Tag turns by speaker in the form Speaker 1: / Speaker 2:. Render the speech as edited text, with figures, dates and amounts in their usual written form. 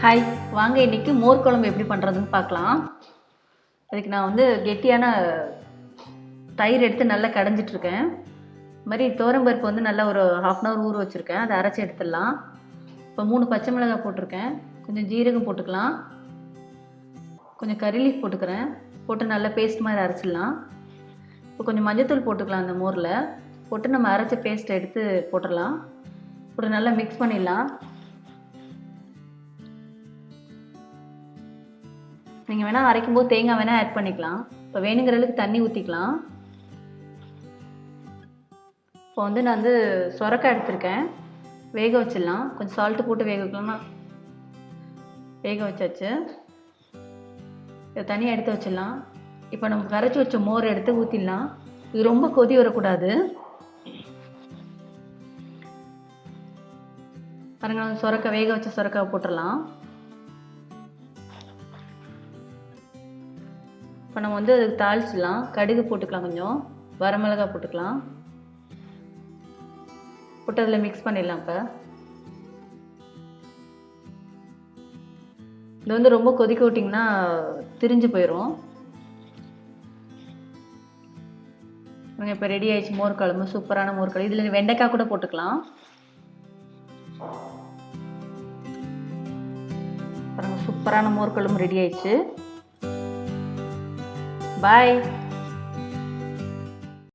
Speaker 1: Hi, வாங்க இன்றைக்கி மோர் குழம்பு எப்படி பண்ணுறதுன்னு பார்க்கலாம். அதுக்கு நான் கெட்டியான தயிர் எடுத்து நல்லா கடைஞ்சிட்ருக்கேன். இது மாதிரி துவரம்பருப்பு நல்லா ஒரு 1/2 அன் ஹவர் ஊற வச்சுருக்கேன். அதை அரைச்சி எடுத்துடலாம். இப்போ 3 பச்சை மிளகாய் போட்டிருக்கேன். கொஞ்சம் ஜீரகம் போட்டுக்கலாம். கொஞ்சம் கறி லீஃப் போட்டுக்கிறேன். போட்டு நல்லா பேஸ்ட் மாதிரி அரைச்சிடலாம். இப்போ கொஞ்சம் மஞ்சத்தூள் போட்டுக்கலாம் அந்த மோரில். போட்டு நம்ம அரைச்ச பேஸ்ட்டை எடுத்து போட்டுடலாம். போட்டு நல்லா மிக்ஸ் பண்ணிடலாம். நீங்கள் வேணால் அரைக்கும்போது தேங்காய் வேணால் ஆட் பண்ணிக்கலாம். இப்போ வேணுங்கிற அளவுக்கு தண்ணி ஊற்றிக்கலாம். இப்போ நான் சொரக்காய் எடுத்திருக்கேன். வேக வச்சிடலாம். கொஞ்சம் சால்ட்டு போட்டு வேக வைக்கலாம்னா வேக வச்சாச்சு. இதை தனியாக எடுத்து வச்சிடலாம். இப்போ நம்ம கரைச்சி வச்ச மோர் எடுத்து ஊற்றிடலாம். இது ரொம்ப கொதி வரக்கூடாது. பாருங்கள், சொரக்காய் வேக வச்ச சொரக்காய் போட்டுடலாம். இப்போ நம்ம அதுக்கு தாளிச்சிடலாம். கடுகு போட்டுக்கலாம், கொஞ்சம் வரமிளகாய் போட்டுக்கலாம். போட்டு அதில் மிக்ஸ் பண்ணிடலாம். இப்போ இது ரொம்ப கொதிக்க விட்டிங்கன்னா திரிஞ்சு போயிடும். இப்போ ரெடி ஆயிடுச்சு மோர் குழம்பு. சூப்பரான மோர் குழம்பு. இதில் வெண்டைக்காய் கூட போட்டுக்கலாம். பாருங்கள், சூப்பரான மோர் குழம்பு ரெடி ஆயிடுச்சு. Bye.